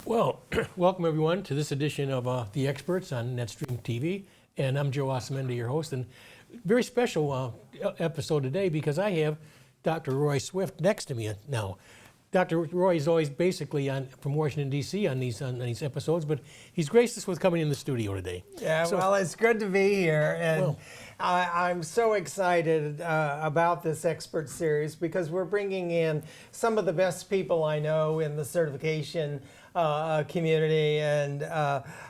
Well, welcome everyone to this edition of The Experts on NetStream TV. And I'm Joe Orphanidies, your host. And very special episode today because I have Dr. Roy Swift next to me now. Dr. Roy is always basically from Washington, D.C. on these episodes, but he's graced us with coming in the studio today. Yeah, so, well, it's good to be here. And I'm so excited about this expert series because we're bringing in some of the best people I know in the certification community. And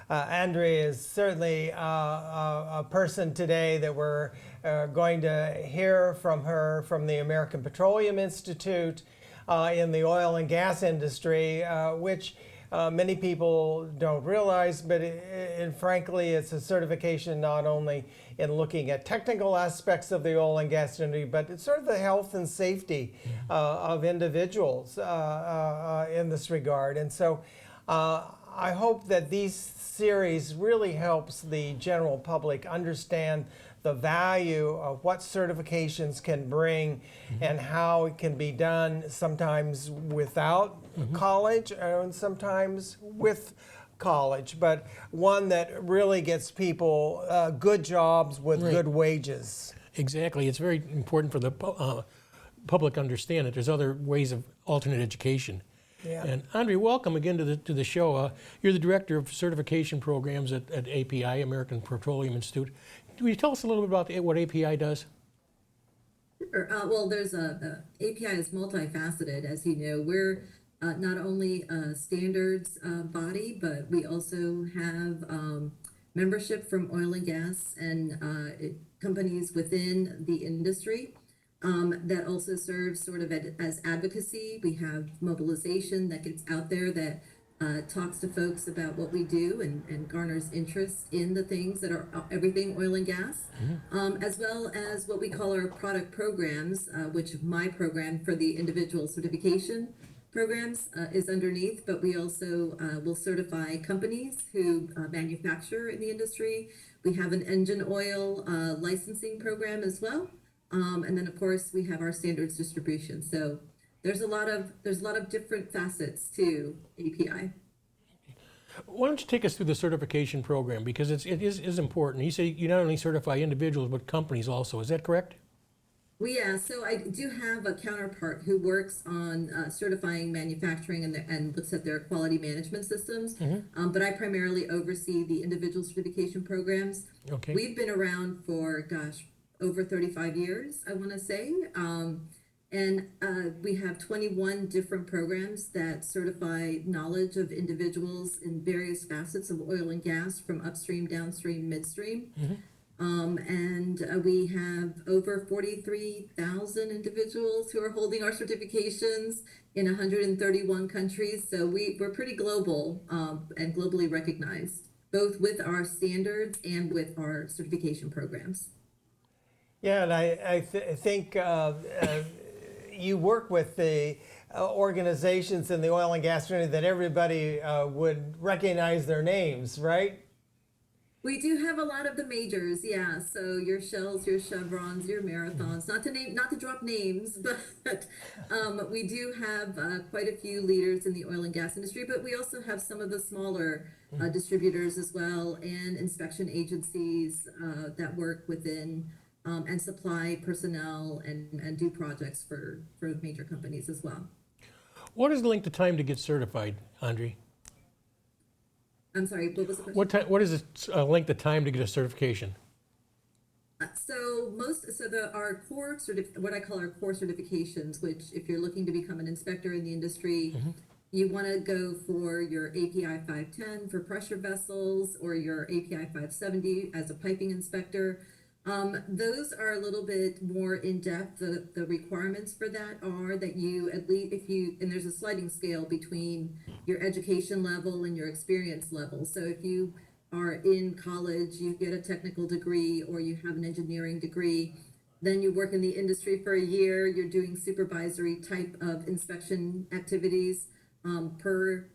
Andri is certainly a person today that we're going to hear from her from the American Petroleum Institute in the oil and gas industry, which many people don't realize, but frankly, it's a certification not only in looking at technical aspects of the oil and gas industry, but it's sort of the health and safety of individuals in this regard. And so I hope that these series really helps the general public understand the value of what certifications can bring and how it can be done sometimes without college and sometimes with college, but one that really gets people good jobs with good wages. Exactly. It's very important for the public to understand that there's other ways of alternate education. Yeah. And Andri, welcome again to the show. You're the director of certification programs at API, American Petroleum Institute. Can you tell us a little bit about what API does? Sure. Well, API is multifaceted, as you know. We're not only a standards body, but we also have membership from oil and gas and companies within the industry that also serve sort of as advocacy. We have mobilization that gets out there that talks to folks about what we do and garners interest in the things that are everything oil and gas, as well as what we call our product programs, which my program for the individual certification programs is underneath, but we also will certify companies who manufacture in the industry. We have an engine oil licensing program as well. And then of course we have our standards distribution. So there's a lot of different facets to API. Why don't you take us through the certification program, because it is important. You say you not only certify individuals but companies also. Is that correct? Well, yeah. So I do have a counterpart who works on certifying manufacturing and looks at their quality management systems. But I primarily oversee the individual certification programs. Okay. We've been around for over 35 years, I want to say. And we have 21 different programs that certify knowledge of individuals in various facets of oil and gas, from upstream, downstream, midstream. And we have over 43,000 individuals who are holding our certifications in 131 countries. So we're pretty global and globally recognized, both with our standards and with our certification programs. Yeah, and I think you work with the organizations in the oil and gas industry that everybody would recognize their names, right? We do have a lot of the majors, yeah. So your Shells, your Chevrons, your Marathons. Not to drop names, but we do have quite a few leaders in the oil and gas industry. But we also have some of the smaller distributors as well, and inspection agencies that work within and supply personnel and do projects for major companies as well. What is the length of time to get certified, Andri? I'm sorry, what was the question? What is the length of time to get a certification? Our core what I call our core certifications, which if you're looking to become an inspector in the industry, you want to go for your API 510 for pressure vessels or your API 570 as a piping inspector. Those are a little bit more in depth. The requirements for that are that you, at least and there's a sliding scale between your education level and your experience level. So if you are in college, you get a technical degree or you have an engineering degree, then you work in the industry for a year, you're doing supervisory type of inspection activities per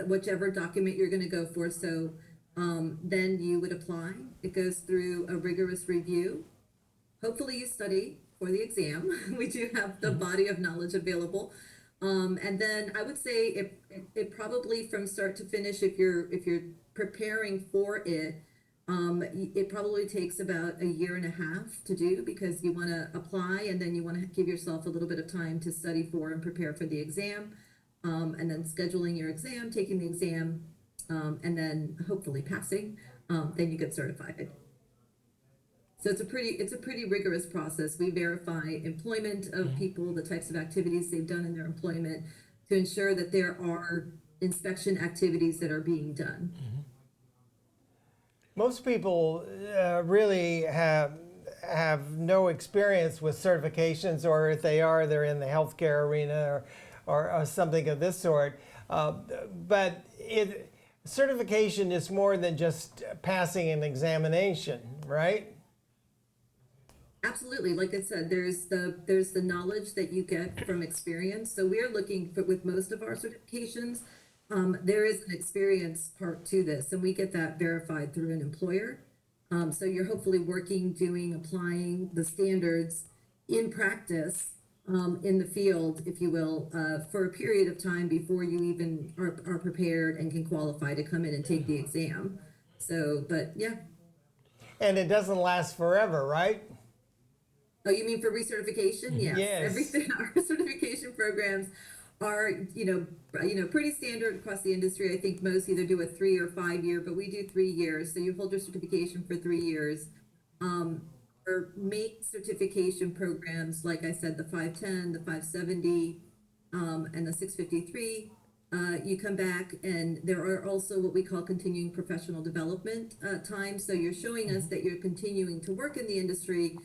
whichever document you're going to go for. So then you would apply. It goes through a rigorous review. Hopefully you study for the exam. We do have the body of knowledge available. And then I would say it probably from start to finish, if you're preparing for it, it probably takes about a year and a half to do, because you want to apply and then you want to give yourself a little bit of time to study for and prepare for the exam, and then scheduling your exam, taking the exam, and then hopefully passing, then you get certified. So it's a pretty rigorous process. We verify employment of people, the types of activities they've done in their employment, to ensure that there are inspection activities that are being done. Most people really have no experience with certifications, or if they are, they're in the healthcare arena or something of this sort. But certification is more than just passing an examination, right? Absolutely. Like I said, there's the knowledge that you get from experience. So we're looking for, with most of our certifications, there is an experience part to this, and we get that verified through an employer. So you're hopefully working, doing, applying the standards in practice, in the field, if you will, for a period of time before you even are prepared and can qualify to come in and take the exam. So, but yeah. And it doesn't last forever, right? Oh, you mean for recertification? Yes. Yes. Everything, our certification programs are, pretty standard across the industry. I think most either do a 3 or 5 year, but we do 3 years. So you hold your certification for 3 years. Or make certification programs, like I said, the 510, the 570, and the 653. You come back, and there are also what we call continuing professional development time. So you're showing us that you're continuing to work in the industry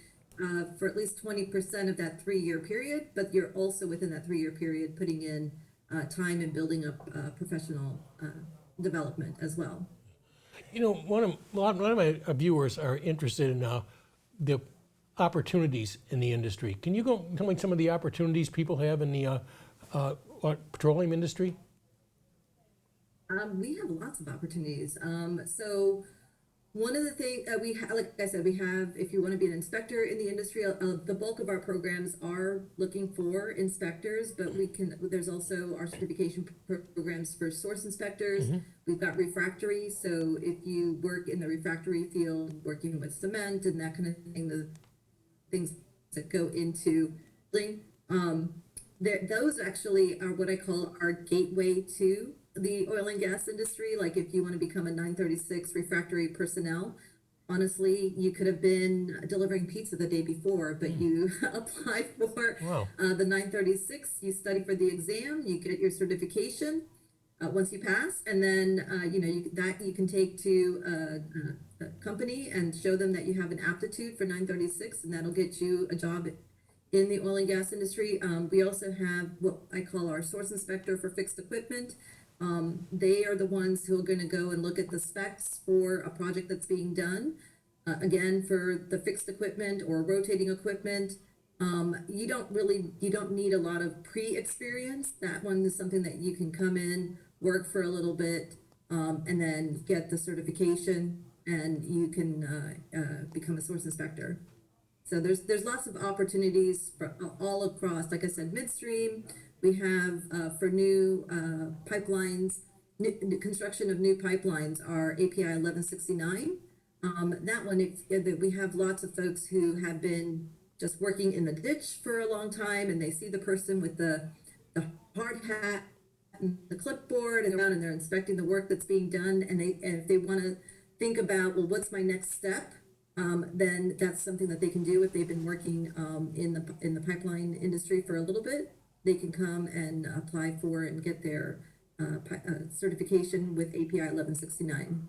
for at least 20% of that 3-year period, but you're also within that 3-year period putting in time and building up professional development as well. You know, a lot of my viewers are interested in the opportunities in the industry. Can you go tell me some of the opportunities people have in the petroleum industry? We have lots of opportunities. So one of the things we have, like I said, we have, if you want to be an inspector in the industry, the bulk of our programs are looking for inspectors, but there's also our certification programs for source inspectors. We've got refractory. So if you work in the refractory field, working with cement and that kind of thing, the things that go into building, those actually are what I call our gateway to the oil and gas industry. Like if you want to become a 936 refractory personnel, honestly, you could have been delivering pizza the day before, but you apply for the 936, you study for the exam, you get your certification once you pass, and then you can take to a company and show them that you have an aptitude for 936, and that'll get you a job in the oil and gas industry. We also have what I call our source inspector for fixed equipment. They are the ones who are going to go and look at the specs for a project that's being done. Again, for the fixed equipment or rotating equipment, you don't need a lot of pre-experience. That one is something that you can come in, work for a little bit, and then get the certification, and you can become a source inspector. So there's lots of opportunities for all across. Like I said, midstream. We have for new pipelines, construction of new pipelines, our API 1169. That one, we have lots of folks who have been just working in the ditch for a long time, and they see the person with the hard hat and the clipboard and around, and they're inspecting the work that's being done, and if they want to think about, well, what's my next step? Then that's something that they can do. If they've been working in the pipeline industry for a little bit, they can come and apply for and get their certification with API 1169.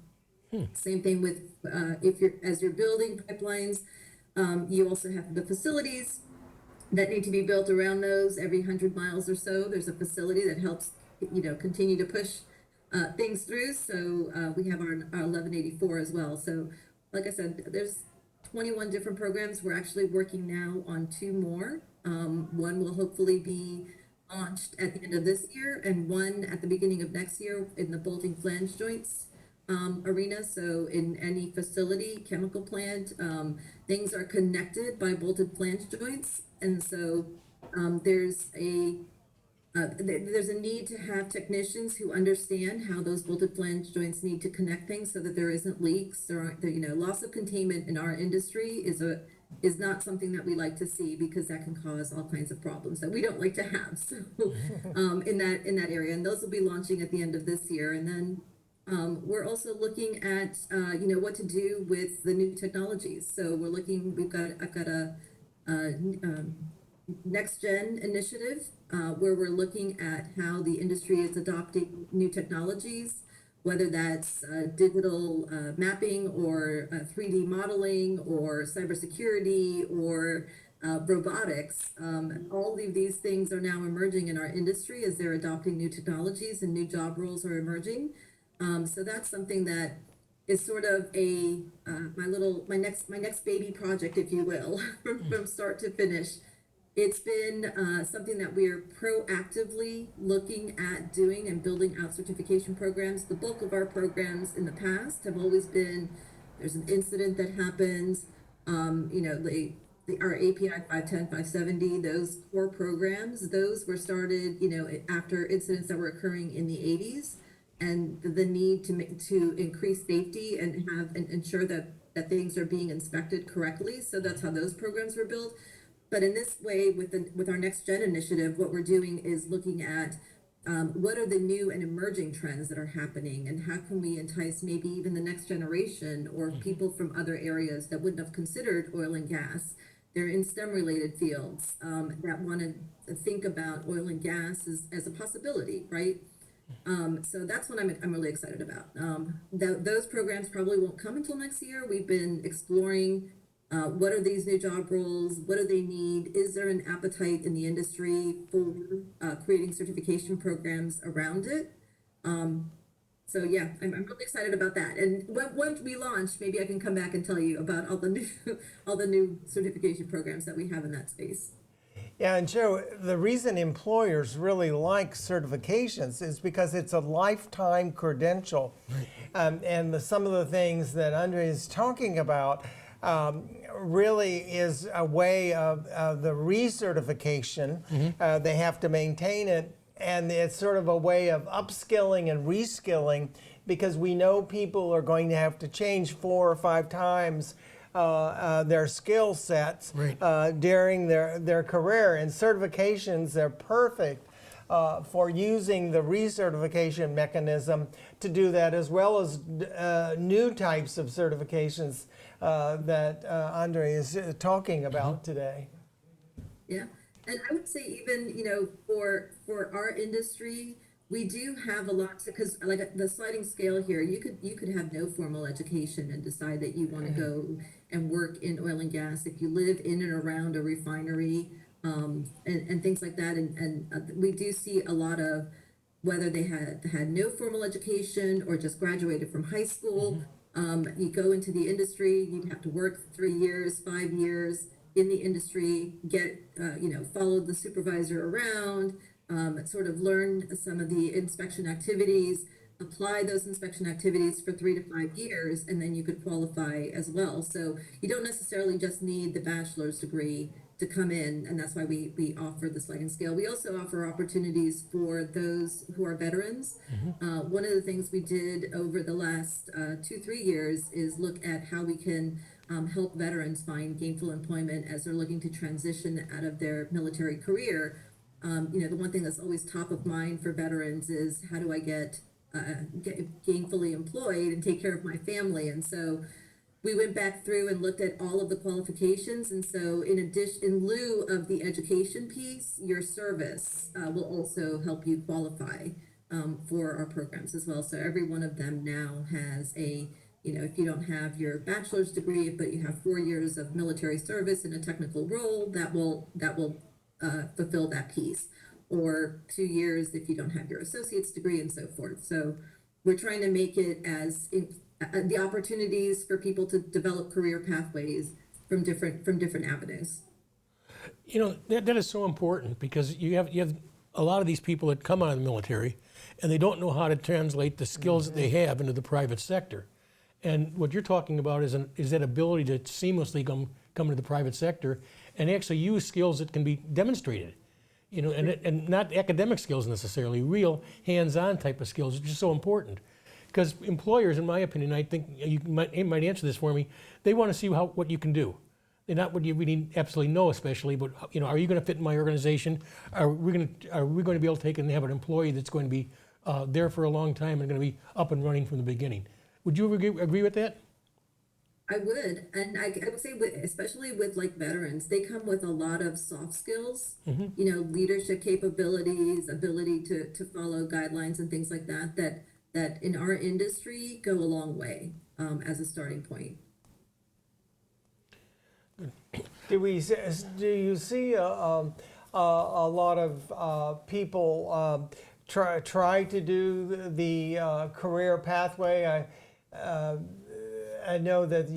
Same thing with as you're building pipelines, you also have the facilities that need to be built around those. Every 100 miles or so, there's a facility that helps continue to push things through. So we have our 1184 as well. So like I said, there's 21 different programs. We're actually working now on 2 more. One will hopefully be launched at the end of this year, and one at the beginning of next year in the bolting flange joints arena. So in any facility, chemical plant, things are connected by bolted flange joints. And so there's a there's a need to have technicians who understand how those bolted flange joints need to connect things so that there isn't leaks. Loss of containment in our industry is not something that we like to see, because that can cause all kinds of problems that we don't like to have. So in that area, and those will be launching at the end of this year. And then we're also looking at what to do with the new technologies. So I've got a next gen initiative where we're looking at how the industry is adopting new technologies, whether that's digital mapping or 3D modeling or cybersecurity or robotics. All of these things are now emerging in our industry as they're adopting new technologies and new job roles are emerging. So that's something that is sort of my next baby project, if you will, from start to finish. It's been something that we're proactively looking at doing and building out certification programs. The bulk of our programs in the past have always been, there's an incident that happens, our API 510, 570, those core programs, those were started, after incidents that were occurring in the 80s, and the need to increase safety and ensure that things are being inspected correctly. So that's how those programs were built. But in this way, with our Next Gen initiative, what we're doing is looking at what are the new and emerging trends that are happening, and how can we entice maybe even the next generation or people from other areas that wouldn't have considered oil and gas. They're in STEM-related fields that want to think about oil and gas as a possibility, right? So that's what I'm really excited about. Those programs probably won't come until next year. We've been exploring what are these new job roles? What do they need? Is there an appetite in the industry for creating certification programs around it? So yeah, I'm really excited about that. And once we launch, maybe I can come back and tell you about all the new certification programs that we have in that space. Yeah, and Joe, the reason employers really like certifications is because it's a lifetime credential. And some of the things that Andri is talking about really is a way of the recertification. They have to maintain it, and it's sort of a way of upskilling and reskilling, because we know people are going to have to change 4 or 5 times their skill sets during their career, and certifications are perfect for using the recertification mechanism to do that, as well as new types of certifications that Andri is talking about today. Yeah, and I would say even for our industry, we do have a lot to, because like the sliding scale here, you could have no formal education and decide that you want to go and work in oil and gas if you live in and around a refinery, and things like that. And we do see a lot of, whether they had no formal education or just graduated from high school, you go into the industry, you'd have to work 3 years, 5 years in the industry, get follow the supervisor around, sort of learn some of the inspection activities, apply those inspection activities for 3 to 5 years, and then you could qualify as well. So you don't necessarily just need the bachelor's degree to come in, and that's why we offer the sliding scale. We also offer opportunities for those who are veterans. One of the things we did over the last 2-3 years is look at how we can help veterans find gainful employment as they're looking to transition out of their military career. The one thing that's always top of mind for veterans is, how do I get gainfully employed and take care of my family? And so we went back through and looked at all of the qualifications. And so in lieu of the education piece, your service will also help you qualify for our programs as well. So every one of them now has if you don't have your bachelor's degree, but you have 4 years of military service in a technical role, that will fulfill that piece, or 2 years if you don't have your associate's degree, and so forth. So we're trying to make it as the opportunities for people to develop career pathways from different avenues. That is so important, because you have a lot of these people that come out of the military and they don't know how to translate the skills that they have into the private sector. And what you're talking about is that ability to seamlessly come into the private sector and actually use skills that can be demonstrated. and not academic skills necessarily, real hands-on type of skills, which is so important. Because employers, in my opinion, I think you might answer this for me, they want to see what you can do. They're not what you really absolutely know, especially, but are you going to fit in my organization? Are we going to be able to take and have an employee that's going to be there for a long time and going to be up and running from the beginning? Would you agree with that? I would, and I would say, especially with like veterans, they come with a lot of soft skills, leadership capabilities, ability to follow guidelines and things like that, that in our industry go a long way as a starting point. Do you see a lot of people try to do the career pathway? I know that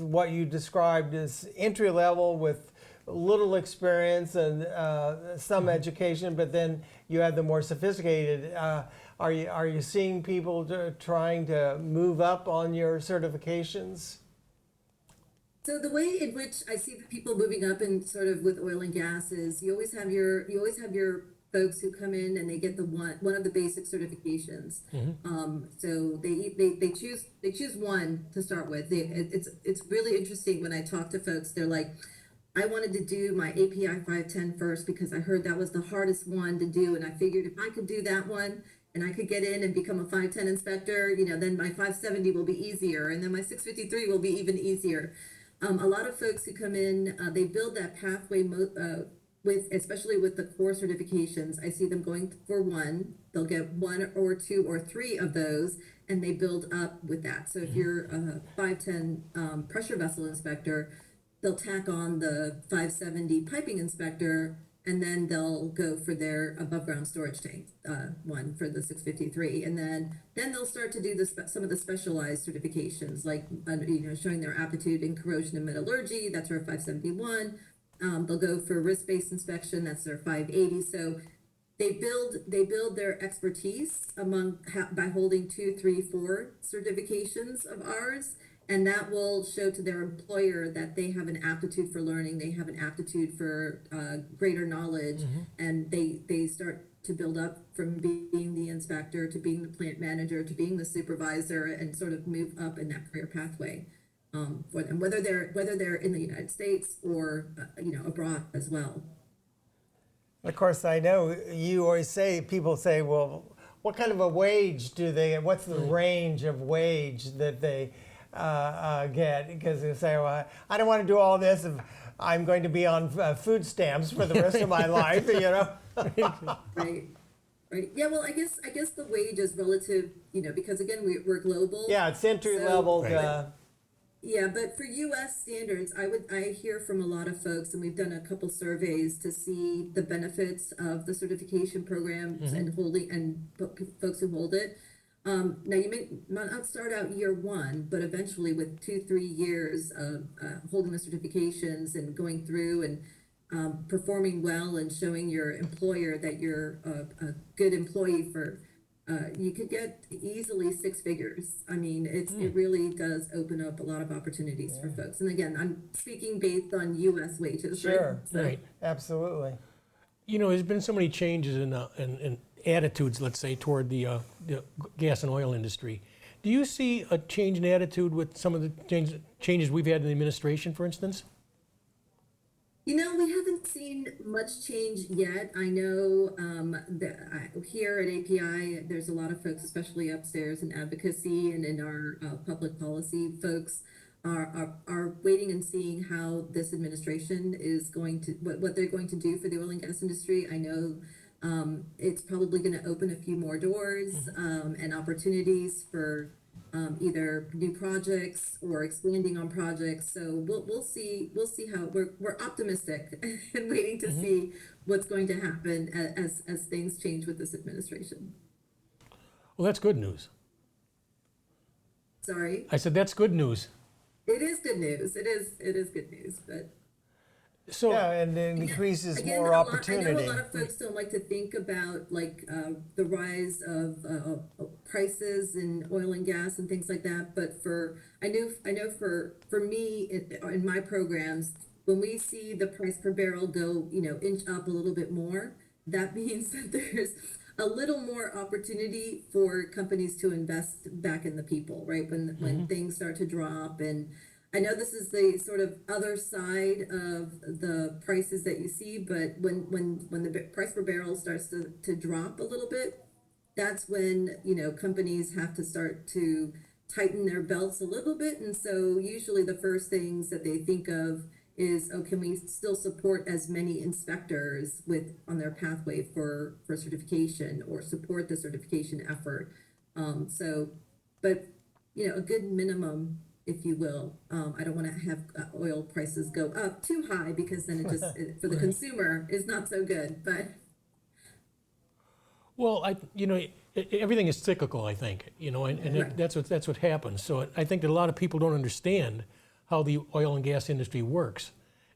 what you described is entry level with little experience and some education, but then you have the more sophisticated. Are you seeing people trying to move up on your certifications? So the way in which I see the people moving up in sort of with oil and gas is you always have your folks who come in and they get the one of the basic certifications. So they choose one to start with. It's really interesting when I talk to folks. They're like, I wanted to do my API 510 first because I heard that was the hardest one to do, and I figured if I could do that one and I could get in and become a 510 inspector, then my 570 will be easier, and then my 653 will be even easier. A lot of folks who come in, they build that pathway especially with the core certifications. I see them going for one. They'll get one or two or three of those, and they build up with that. So if you're a 510 pressure vessel inspector, they'll tack on the 570 piping inspector, and then they'll go for their above ground storage tank one for the 653, and then they'll start to do some of the specialized certifications, like showing their aptitude in corrosion and metallurgy. That's our 571. They'll go for risk-based inspection. That's their 580. So they build their expertise by holding 2, 3, 4 certifications of ours, and that will show to their employer that they have an aptitude for learning. They have an aptitude for greater knowledge, and they start to build up from being the inspector to being the plant manager to being the supervisor, and sort of move up in that career pathway for them, whether they're in the United States or abroad as well. Of course, I know you always people say, well, what kind of a wage do they get? What's the range of wage that they get? Because they say, well, I don't want to do all this if I'm going to be on food stamps for the rest of my life, Right. Yeah. Well, I guess the wage is relative, because again, we're global. Yeah, it's entry level. Right. Yeah, but for U.S. standards, I hear from a lot of folks, and we've done a couple surveys to see the benefits of the certification programs and folks who hold it. Now you may not start out year one, but eventually with 2-3 years of holding the certifications and going through and performing well and showing your employer that you're a good employee you could get easily 6 figures. I mean, it really does open up a lot of opportunities for folks. And again, I'm speaking based on U.S. wages. Sure, right? Right. Absolutely. There's been so many changes in attitudes, let's say, toward the gas and oil industry. Do you see a change in attitude with some of the changes we've had in the administration, for instance? We haven't seen much change yet. I know that here at API, there's a lot of folks, especially upstairs in advocacy and in our public policy folks, are waiting and seeing how this administration is going to, what they're going to do for the oil and gas industry. I know it's probably going to open a few more doors and opportunities for either new projects or expanding on projects. So we'll see how we're optimistic and waiting to see what's going to happen as things change with this administration. Well, that's good news. Sorry? I said that's good news. It is good news. It is good news, but. So yeah, and it increases again, more I opportunity. know a lot of folks don't like to think about the rise of prices in oil and gas and things like that. But I know for me in my programs, when we see the price per barrel go, inch up a little bit more, that means that there's a little more opportunity for companies to invest back in the people, right? When things start to drop. And I know this is the sort of other side of the prices that you see, but when the price per barrel starts to drop a little bit, that's when, companies have to start to tighten their belts a little bit. And so usually the first things that they think of is, oh, can we still support as many inspectors on their pathway for certification, or support the certification effort? But a good minimum, if you will. I don't want to have oil prices go up too high, because then for the consumer is not so good. But Well, everything is cyclical, I think, and Right. that's what happens. So I think that a lot of people don't understand how the oil and gas industry works.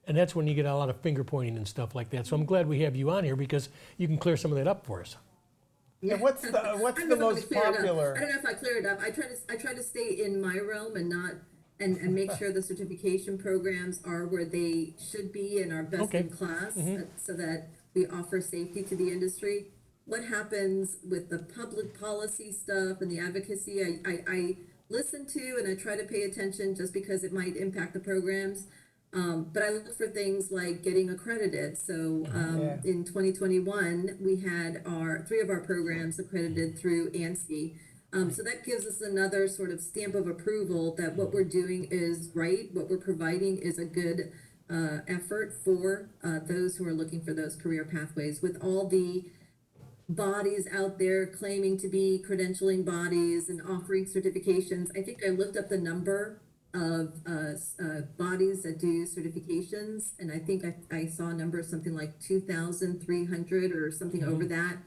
And that's when you get a lot of finger pointing and stuff like that. So I'm glad we have you on here, because you can clear some of that up for us. Yeah, what's I the don't know if I most cleared it up. popular? I don't know if I cleared it up. I try to stay in my realm and not and make sure the certification programs are where they should be and are best Okay. in class, so that we offer safety to the industry. What happens with the public policy stuff and the advocacy, I listen to and I try to pay attention, just because it might impact the programs. But I look for things like getting accredited. So Yeah. in 2021, we had three of our programs accredited through ANSI. So that gives us another sort of stamp of approval that what we're doing is right, what we're providing is a good effort for those who are looking for those career pathways. With all the bodies out there claiming to be credentialing bodies and offering certifications, I think I looked up the number of bodies that do certifications, and I think I saw a number something like 2,300 or something over that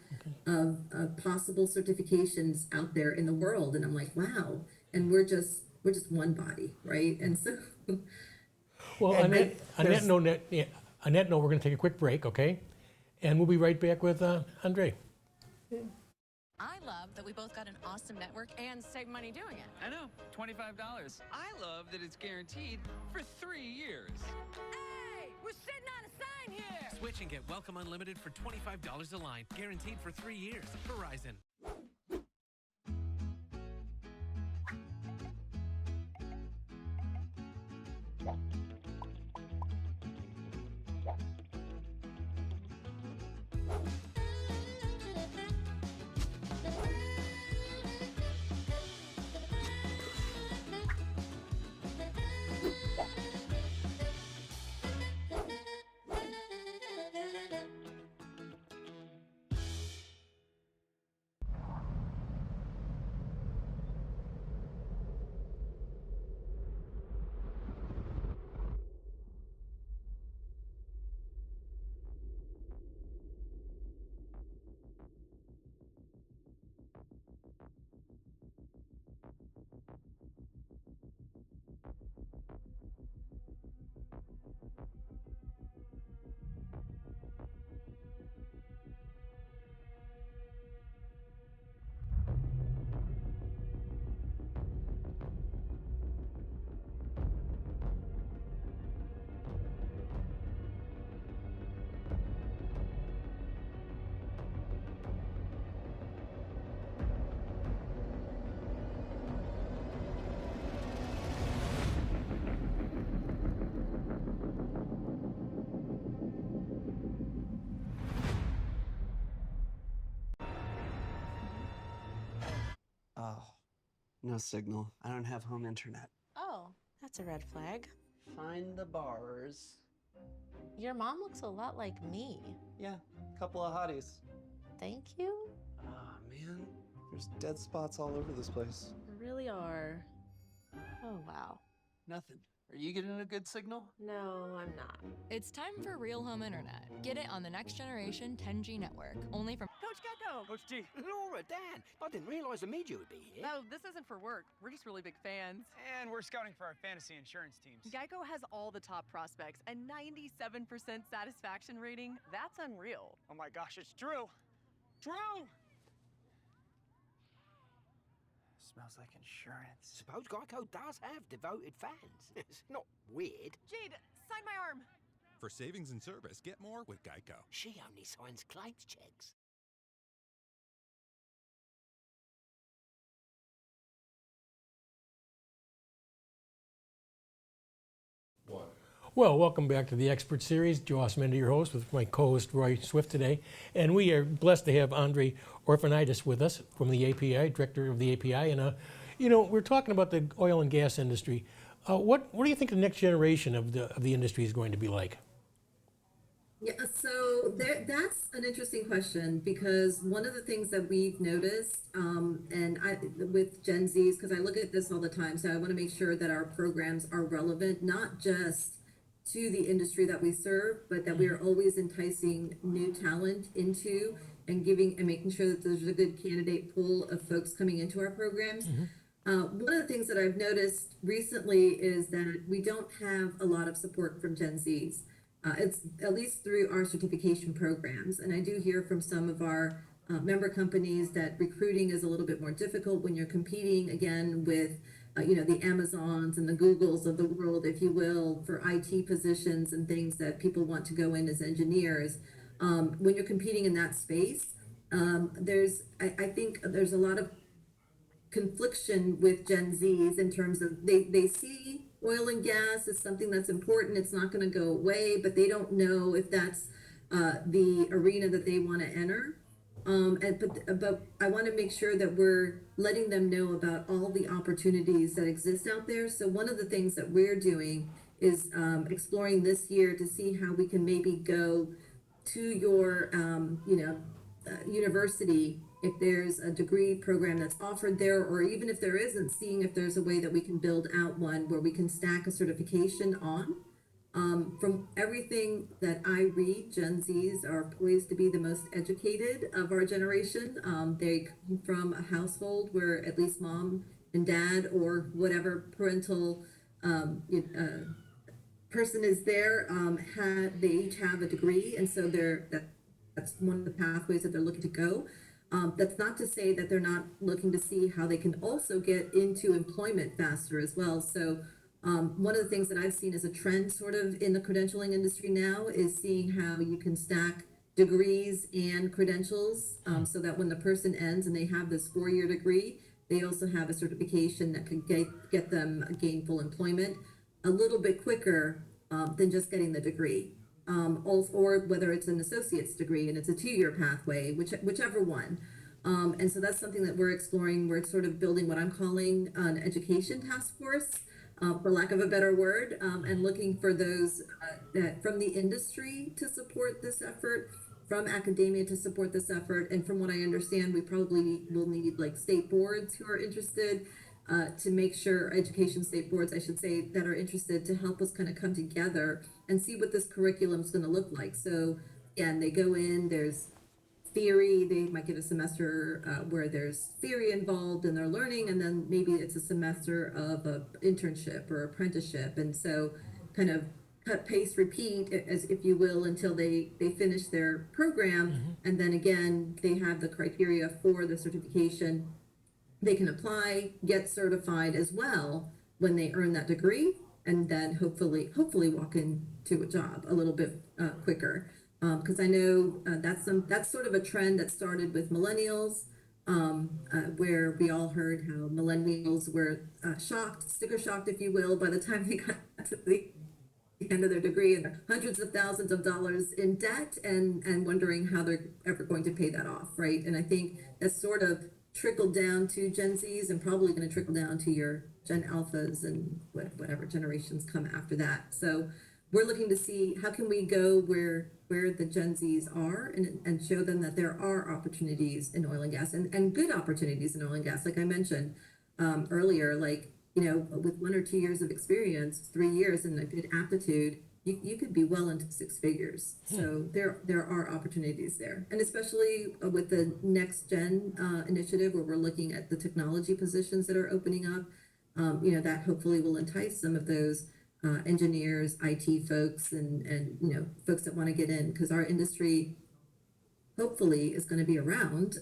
of possible certifications out there in the world. And I'm like, wow, and we're just one body, right? And so Well, And on that note, we're going to take a quick break, okay? And we'll be right back with Andri. I love that we both got an awesome network and save money doing it. I know, $25. I love that it's guaranteed for 3 years. Hey, we're sitting on a sign here. Switch and get Welcome Unlimited for $25 a line, guaranteed for 3 years. Verizon. Oh, no signal. I don't have home internet. Oh, that's a red flag. Find the bars. Your mom looks a lot like me. Yeah, couple of hotties. Thank you. Ah, man. There's dead spots all over this place. There really are. Oh, wow. Nothing. Are you getting a good signal? No, I'm not. It's time for real home internet. Get it on the next generation 10G network, only from Coach Gecko! Coach G. Laura, Dan, I didn't realize the media would be here. No, this isn't for work. We're just really big fans. And we're scouting for our fantasy insurance teams. Geico has all the top prospects and 97% satisfaction rating. That's unreal. Oh my gosh, it's Drew! Drew! Smells like insurance. Suppose Geico does have devoted fans. It's not weird. Jade, sign my arm. For savings and service, get more with Geico. She only signs claims checks. Well, welcome back to the Expert Series. Joe Osmond, your host, with my co-host Roy Swift today. And we are blessed to have Andri Orphanidies with us from the API, director of the API. And, we're talking about the oil and gas industry. What do you think the next generation of the industry is going to be like? Yeah, so that's an interesting question, because one of the things that we've noticed, with Gen Zs, because I look at this all the time, so I want to make sure that our programs are relevant, not just to the industry that we serve, but that we are always enticing new talent into and making sure that there's a good candidate pool of folks coming into our programs. One of the things that I've noticed recently is that we don't have a lot of support from Gen Zs. It's at least through our certification programs. And I do hear from some of our member companies that recruiting is a little bit more difficult when you're competing, again, with the Amazons and the Googles of the world, if you will, for IT positions and things that people want to go in as engineers. When you're competing in that space, I think there's a lot of confliction with Gen Zs in terms of they see oil and gas as something that's important. It's not going to go away, but they don't know if that's the arena that they want to enter. But I want to make sure that we're letting them know about all the opportunities that exist out there. So one of the things that we're doing is exploring this year to see how we can maybe go to your university, if there's a degree program that's offered there, or even if there isn't, seeing if there's a way that we can build out one where we can stack a certification on. From everything that I read, Gen Zs are poised to be the most educated of our generation. They come from a household where at least mom and dad, or whatever parental person is there, they each have a degree, and so that's one of the pathways that they're looking to go. That's not to say that they're not looking to see how they can also get into employment faster as well. So one of the things that I've seen as a trend sort of in the credentialing industry now is seeing how you can stack degrees and credentials, so that when the person ends and they have this 4-year degree, they also have a certification that could get them gainful employment a little bit quicker than just getting the degree. Or whether it's an associate's degree and it's a 2-year pathway, whichever one. And so that's something that we're exploring. We're sort of building what I'm calling an education task force, for lack of a better word, and looking for those that from the industry to support this effort, from academia to support this effort. And from what I understand, we probably will need like state boards who are interested, to make sure education state boards, I should say, that are interested to help us kind of come together and see what this curriculum is going to look like. So again, they go in, there's theory, they might get a semester where there's theory involved and they're learning, and then maybe it's a semester of an internship or apprenticeship. And so kind of cut, paste, repeat, as if you will, until they finish their program. And then again, they have the criteria for the certification. They can apply, get certified as well when they earn that degree, and then hopefully walk into a job a little bit quicker. Because I know that's sort of a trend that started with millennials, where we all heard how millennials were sticker shocked, if you will, by the time they got to the end of their degree, and hundreds of thousands of dollars in debt, and wondering how they're ever going to pay that off, right? And I think that's sort of trickled down to Gen Zs, and probably going to trickle down to your Gen Alphas and whatever generations come after that. So we're looking to see how can we go where the Gen Zs are, and show them that there are opportunities in oil and gas, and good opportunities in oil and gas. Like I mentioned earlier, like, with 1 or 2 years of experience, 3 years, and a good aptitude, you could be well into 6 figures. So there are opportunities there. And especially with the Next Gen initiative, where we're looking at the technology positions that are opening up, that hopefully will entice some of those engineers, IT folks, and folks that want to get in, because our industry hopefully is going to be around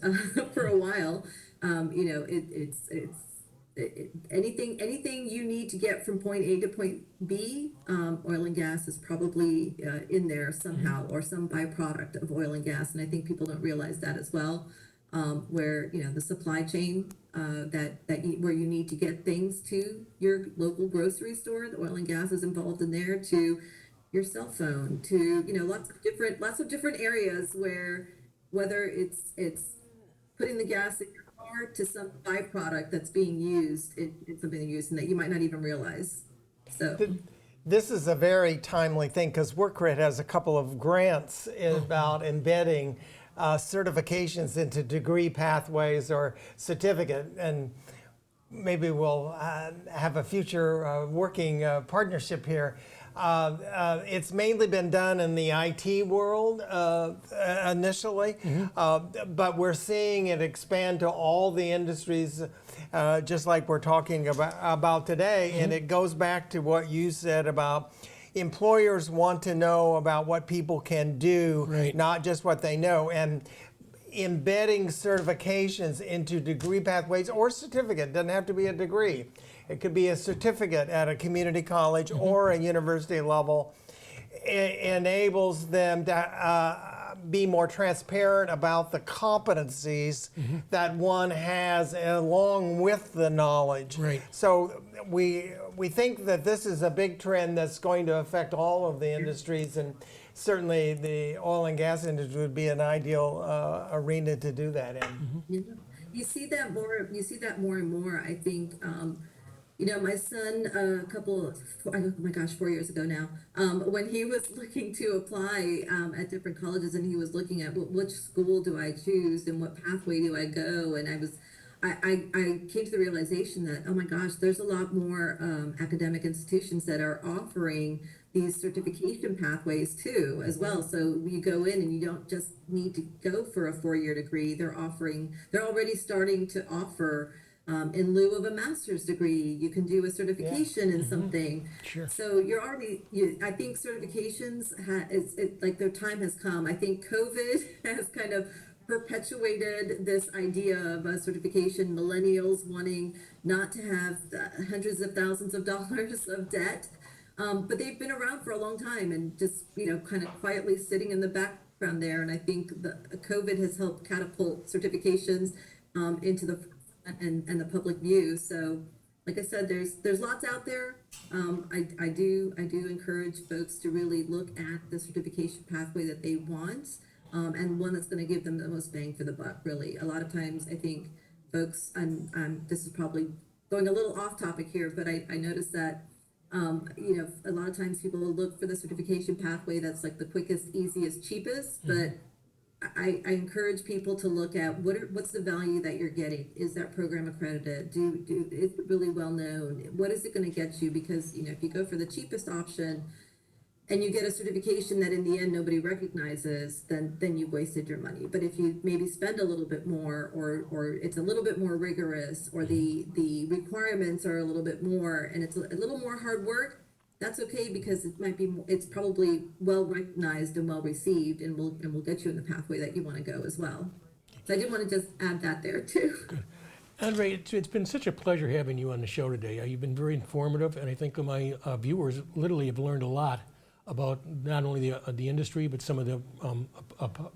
for a while. anything you need to get from point A to point B, oil and gas is probably in there somehow, or some byproduct of oil and gas. And I think people don't realize that as well. Where the supply chain where you need to get things to your local grocery store, the oil and gas is involved in there, to your cell phone, to lots of different areas where, whether it's putting the gas in your car to some byproduct that's being used, it's something they're using that you might not even realize. So this is a very timely thing, because Workcred has a couple of grants about embedding certifications into degree pathways or certificate, and maybe we'll have a future working partnership here. It's mainly been done in the IT world initially, but we're seeing it expand to all the industries, just like we're talking about today. And it goes back to what you said about employers want to know about what people can do, not just what they know. And embedding certifications into degree pathways or certificate, doesn't have to be a degree. It could be a certificate at a community college or a university level. It enables them to be more transparent about the competencies that one has along with the knowledge. So we think that this is a big trend that's going to affect all of the industries, and certainly the oil and gas industry would be an ideal arena to do that in. You see that more and more, I think. My son, 4 years ago now, when he was looking to apply at different colleges, and he was looking at which school do I choose and what pathway do I go, and I came to the realization that, oh my gosh, there's a lot more academic institutions that are offering these certification pathways too, as well. So you go in and you don't just need to go for a 4-year degree. They're already starting to offer, in lieu of a master's degree, you can do a certification in something. So I think certifications, like their time has come. I think COVID has kind of perpetuated this idea of a certification, millennials wanting not to have hundreds of thousands of dollars of debt. But they've been around for a long time and just, kind of quietly sitting in the background there. And I think the COVID has helped catapult certifications into the and the public view. So, like I said, there's lots out there. I do encourage folks to really look at the certification pathway that they want, and one that's going to give them the most bang for the buck. Really, a lot of times I think folks, and this is probably going a little off topic here, but I noticed that. A lot of times people will look for the certification pathway that's like the quickest, easiest, cheapest, but I encourage people to look at what's the value that you're getting. Is that program accredited? Is it really well known? What is it going to get you? Because if you go for the cheapest option and you get a certification that in the end nobody recognizes, then you wasted your money. But if you maybe spend a little bit more, or it's a little bit more rigorous, or the requirements are a little bit more, and it's a little more hard work, that's okay, because it's probably well recognized and well received, and will get you in the pathway that you want to go as well. So I did want to just add that there too. Good. Andri, it's been such a pleasure having you on the show today. You've been very informative, and I think my viewers literally have learned a lot about not only the industry, but some of the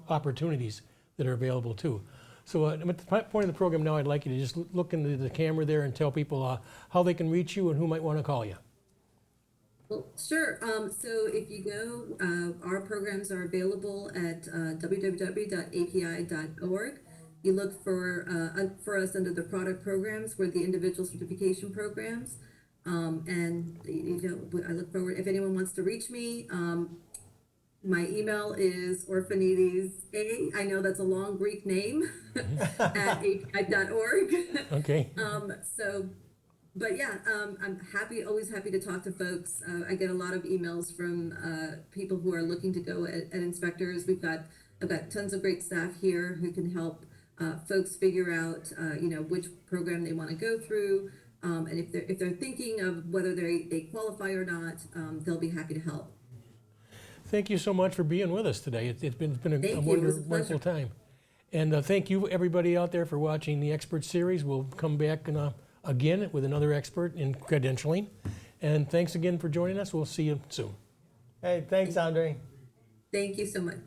opportunities that are available too. So at the point of the program now, I'd like you to just look into the camera there and tell people how they can reach you and who might want to call you. Well, sure. So if you go, our programs are available at www.api.org. You look for us under the product programs. We're the individual certification programs. And I look forward, if anyone wants to reach me, my email is Orphanidies, I know that's a long Greek name, at api.org. Okay. But yeah, I'm always happy to talk to folks. I get a lot of emails from people who are looking to go at inspectors. I've got tons of great staff here who can help folks figure out, which program they want to go through. And if they're thinking of whether they qualify or not, they'll be happy to help. Thank you so much for being with us today. It's been a wonderful time. And thank you, everybody out there, for watching the Expert Series. We'll come back in again with another expert in credentialing. And thanks again for joining us. We'll see you soon. Hey, thanks, Andri. Thank you so much.